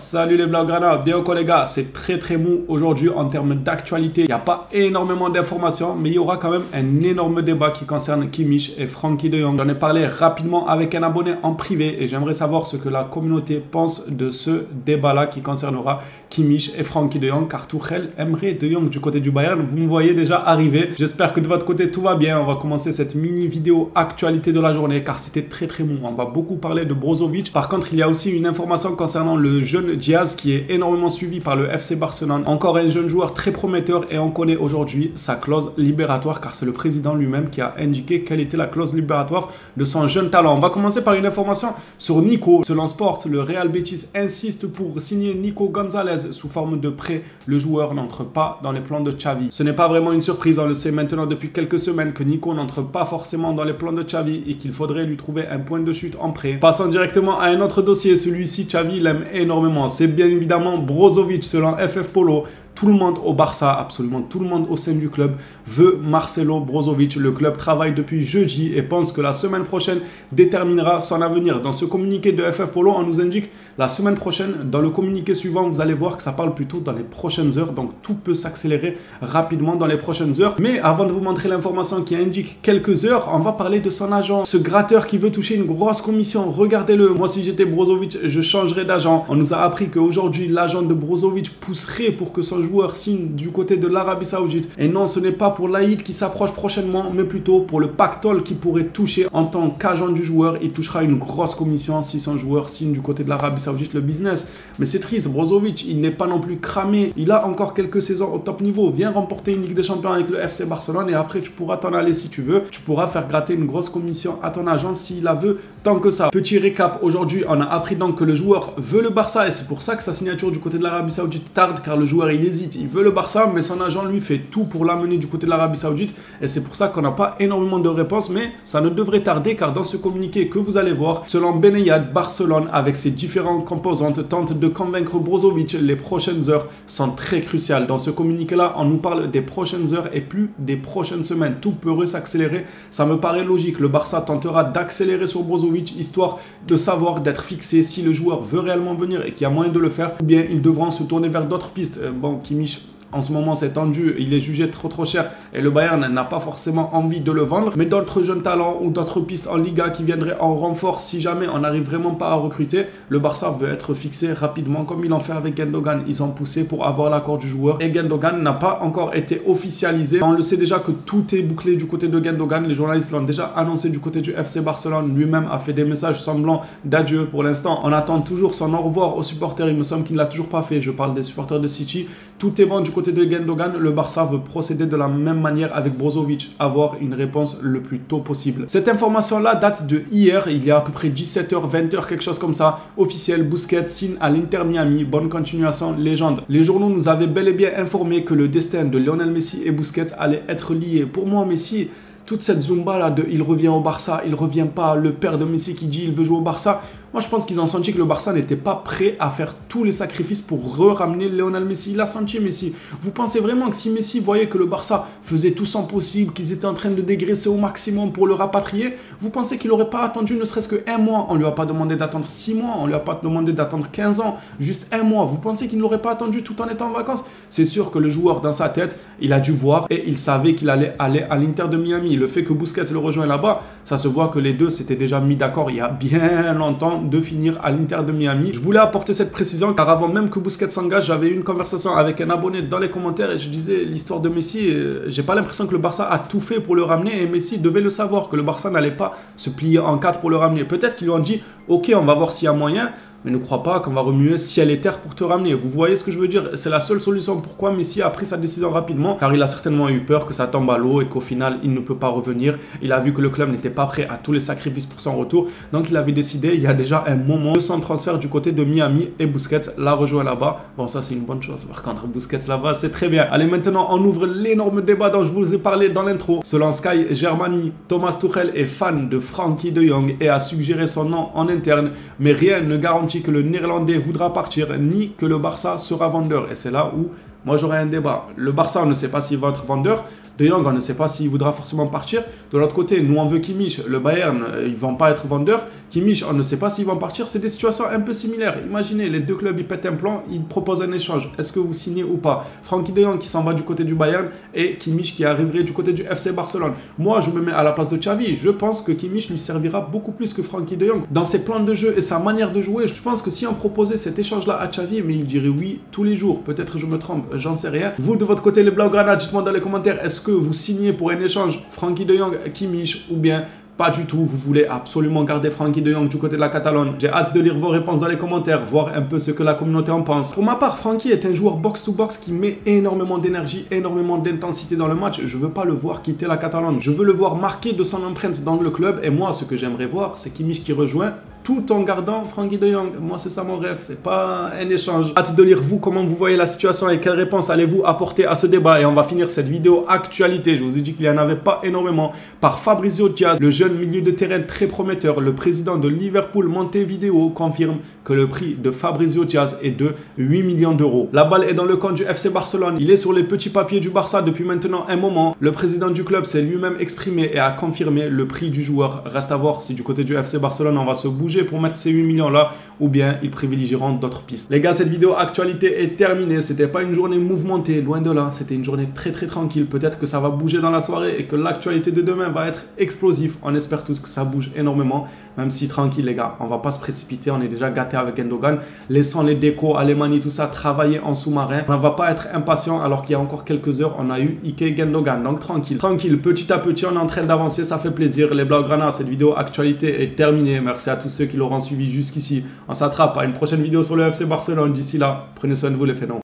Salut les Blaugrana, bien ou quoi les gars, c'est très mou aujourd'hui en termes d'actualité. Il n'y a pas énormément d'informations, mais il y aura quand même un énorme débat qui concerne Kimmich et Frenkie de Jong. J'en ai parlé rapidement avec un abonné en privé et j'aimerais savoir ce que la communauté pense de ce débat-là qui concernera Kimmich et Frenkie de Jong, car Tuchel aimerait de Jong du côté du Bayern. Vous me voyez déjà arriver. J'espère que de votre côté tout va bien. On va commencer cette mini vidéo actualité de la journée car c'était très mou. On va beaucoup parler de Brozovic. Par contre, il y a aussi une information concernant le jeune Diaz qui est énormément suivi par le FC Barcelone. Encore un jeune joueur très prometteur et on connaît aujourd'hui sa clause libératoire car c'est le président lui-même qui a indiqué quelle était la clause libératoire de son jeune talent. On va commencer par une information sur Nico. Selon Sport, le Real Betis insiste pour signer Nico Gonzalez sous forme de prêt. Le joueur n'entre pas dans les plans de Xavi. Ce n'est pas vraiment une surprise, on le sait maintenant depuis quelques semaines que Nico n'entre pas forcément dans les plans de Xavi et qu'il faudrait lui trouver un point de chute en prêt. Passons directement à un autre dossier, celui-ci Xavi l'aime énormément. C'est bien évidemment Brozovic selon FF Polo. Tout le monde au Barça, absolument tout le monde au sein du club veut Marcelo Brozovic. Le club travaille depuis jeudi et pense que la semaine prochaine déterminera son avenir. Dans ce communiqué de FF Polo, on nous indique la semaine prochaine. Dans le communiqué suivant, vous allez voir que ça parle plutôt dans les prochaines heures. Donc tout peut s'accélérer rapidement dans les prochaines heures. Mais avant de vous montrer l'information qui indique quelques heures, on va parler de son agent. Ce gratteur qui veut toucher une grosse commission. Regardez-le. Moi, si j'étais Brozovic, je changerais d'agent. On nous a appris qu'aujourd'hui, l'agent de Brozovic pousserait pour que son joueur signe du côté de l'Arabie Saoudite. Et non, ce n'est pas pour l'Aïd qui s'approche prochainement, mais plutôt pour le pactole qui pourrait toucher en tant qu'agent du joueur. Il touchera une grosse commission si son joueur signe du côté de l'Arabie Saoudite le business. Mais c'est triste, Brozovic, il n'est pas non plus cramé. Il a encore quelques saisons au top niveau. Viens remporter une Ligue des Champions avec le FC Barcelone et après tu pourras t'en aller si tu veux. Tu pourras faire gratter une grosse commission à ton agent s'il la veut tant que ça. Petit récap, aujourd'hui, on a appris donc que le joueur veut le Barça et c'est pour ça que sa signature du côté de l'Arabie Saoudite tarde car le joueur il hésite, il veut le Barça mais son agent lui fait tout pour l'amener du côté de l'Arabie Saoudite et c'est pour ça qu'on n'a pas énormément de réponses mais ça ne devrait tarder car dans ce communiqué que vous allez voir, selon Benayad, Barcelone avec ses différentes composantes tente de convaincre Brozovic. Les prochaines heures sont très cruciales. Dans ce communiqué là, on nous parle des prochaines heures et plus des prochaines semaines. Tout pourrait s'accélérer, ça me paraît logique. Le Barça tentera d'accélérer sur Brozovic histoire de savoir, d'être fixé si le joueur veut réellement venir et qu'il y a moyen de le faire ou bien ils devront se tourner vers d'autres pistes. Bon, Kimmich en ce moment c'est tendu, il est jugé trop cher et le Bayern n'a pas forcément envie de le vendre, mais d'autres jeunes talents ou d'autres pistes en Liga qui viendraient en renfort si jamais on n'arrive vraiment pas à recruter. Le Barça veut être fixé rapidement comme ils l'ont fait avec Gundogan. Ils ont poussé pour avoir l'accord du joueur et Gundogan n'a pas encore été officialisé. On le sait déjà que tout est bouclé du côté de Gundogan, les journalistes l'ont déjà annoncé du côté du FC Barcelone, lui-même a fait des messages semblants d'adieu. Pour l'instant on attend toujours son au revoir aux supporters, il me semble qu'il ne l'a toujours pas fait, je parle des supporters de City. Tout est bon du côté de Gundogan, le Barça veut procéder de la même manière avec Brozovic, avoir une réponse le plus tôt possible. Cette information-là date de hier, il y a à peu près 17h, 20h, quelque chose comme ça. Officiel, Busquets signe à l'Inter Miami, bonne continuation, légende. Les journaux nous avaient bel et bien informé que le destin de Lionel Messi et Busquets allait être lié. Pour moi, Messi, toute cette zumba là de il revient au Barça, il revient pas, le père de Messi qui dit il veut jouer au Barça. Moi, je pense qu'ils ont senti que le Barça n'était pas prêt à faire tous les sacrifices pour ramener Lionel Messi. Il a senti Messi. Vous pensez vraiment que si Messi voyait que le Barça faisait tout son possible, qu'ils étaient en train de dégraisser au maximum pour le rapatrier, vous pensez qu'il n'aurait pas attendu ne serait-ce que 1 mois? On ne lui a pas demandé d'attendre 6 mois, on ne lui a pas demandé d'attendre 15 ans, juste 1 mois. Vous pensez qu'il ne l'aurait pas attendu tout en étant en vacances? C'est sûr que le joueur, dans sa tête, il a dû voir et il savait qu'il allait aller à l'Inter de Miami. Le fait que Busquets le rejoint là-bas, ça se voit que les deux s'étaient déjà mis d'accord il y a bien longtemps de finir à l'Inter de Miami. Je voulais apporter cette précision car avant même que Busquets s'engage, j'avais eu une conversation avec un abonné dans les commentaires et je disais l'histoire de Messi, j'ai pas l'impression que le Barça a tout fait pour le ramener et Messi devait le savoir que le Barça n'allait pas se plier en 4 pour le ramener. Peut-être qu'ils lui ont dit ok, on va voir s'il y a moyen, mais ne crois pas qu'on va remuer ciel et terre pour te ramener. Vous voyez ce que je veux dire? C'est la seule solution pourquoi Messi a pris sa décision rapidement, car il a certainement eu peur que ça tombe à l'eau et qu'au final, il ne peut pas revenir. Il a vu que le club n'était pas prêt à tous les sacrifices pour son retour. Donc, il avait décidé, il y a déjà un moment, de son transfert du côté de Miami et Busquets l'a rejoint là-bas. Bon, ça, c'est une bonne chose. Par contre, Busquets là-bas, c'est très bien. Allez, maintenant, on ouvre l'énorme débat dont je vous ai parlé dans l'intro. Selon Sky Germany, Thomas Tuchel est fan de Frenkie de Jong et a suggéré son nom en interne, mais rien ne garantit que le Néerlandais voudra partir ni que le Barça sera vendeur. Et c'est là où moi j'aurais un débat. Le Barça, on ne sait pas s'il va être vendeur. De Jong, on ne sait pas s'il voudra forcément partir. De l'autre côté, nous on veut Kimmich. Le Bayern, ils ne vont pas être vendeurs. Kimmich, on ne sait pas s'ils vont partir. C'est des situations un peu similaires. Imaginez, les deux clubs, ils pètent un plan, ils proposent un échange. Est-ce que vous signez ou pas? Frenkie de Jong qui s'en va du côté du Bayern et Kimmich qui arriverait du côté du FC Barcelone. Moi, je me mets à la place de Xavi. Je pense que Kimmich lui servira beaucoup plus que Frenkie de Jong. Dans ses plans de jeu et sa manière de jouer, je pense que si on proposait cet échange-là à Xavi, mais il dirait oui tous les jours. Peut-être je me trompe, j'en sais rien. Vous, de votre côté, les Blaugrana, dites-moi dans les commentaires, est-ce que vous signez pour un échange Frenkie de Jong, Kimmich ou bien pas du tout, vous voulez absolument garder Frenkie de Jong du côté de la Catalogne? J'ai hâte de lire vos réponses dans les commentaires, voir un peu ce que la communauté en pense. Pour ma part, Frenkie est un joueur box-to-box qui met énormément d'énergie, énormément d'intensité dans le match. Je veux pas le voir quitter la Catalogne. Je veux le voir marquer de son empreinte dans le club. Et moi, ce que j'aimerais voir, c'est Kimmich qui rejoint tout en gardant Frenkie de Jong. Moi, c'est ça mon rêve, c'est pas un échange. Hâte de lire vous, comment vous voyez la situation et quelles réponses allez-vous apporter à ce débat. Et on va finir cette vidéo actualité, je vous ai dit qu'il n'y en avait pas énormément, par Fabrizio Diaz, le jeune milieu de terrain très prometteur. Le président de Liverpool Montevideo confirme que le prix de Fabrizio Diaz est de 8 millions d'euros. La balle est dans le camp du FC Barcelone. Il est sur les petits papiers du Barça depuis maintenant un moment. Le président du club s'est lui-même exprimé et a confirmé le prix du joueur. Reste à voir si du côté du FC Barcelone, on va se bouger pour mettre ces 8 millions là ou bien ils privilégieront d'autres pistes. Les gars, cette vidéo actualité est terminée. C'était pas une journée mouvementée, loin de là, c'était une journée très tranquille. Peut-être que ça va bouger dans la soirée et que l'actualité de demain va être explosif. On espère tous que ça bouge énormément, même si tranquille les gars, on va pas se précipiter, on est déjà gâté avec Gundogan. Laissons les décos, Alemani, tout ça travailler en sous-marin. On va pas être impatient alors qu'il y a encore quelques heures on a eu Ike Gundogan, donc tranquille, petit à petit on est en train d'avancer, ça fait plaisir. Les Blaugrana, cette vidéo actualité est terminée. Merci à tous ceux qui l'auront suivi jusqu'ici. On s'attrape à une prochaine vidéo sur le FC Barcelone. D'ici là, prenez soin de vous les phénomènes.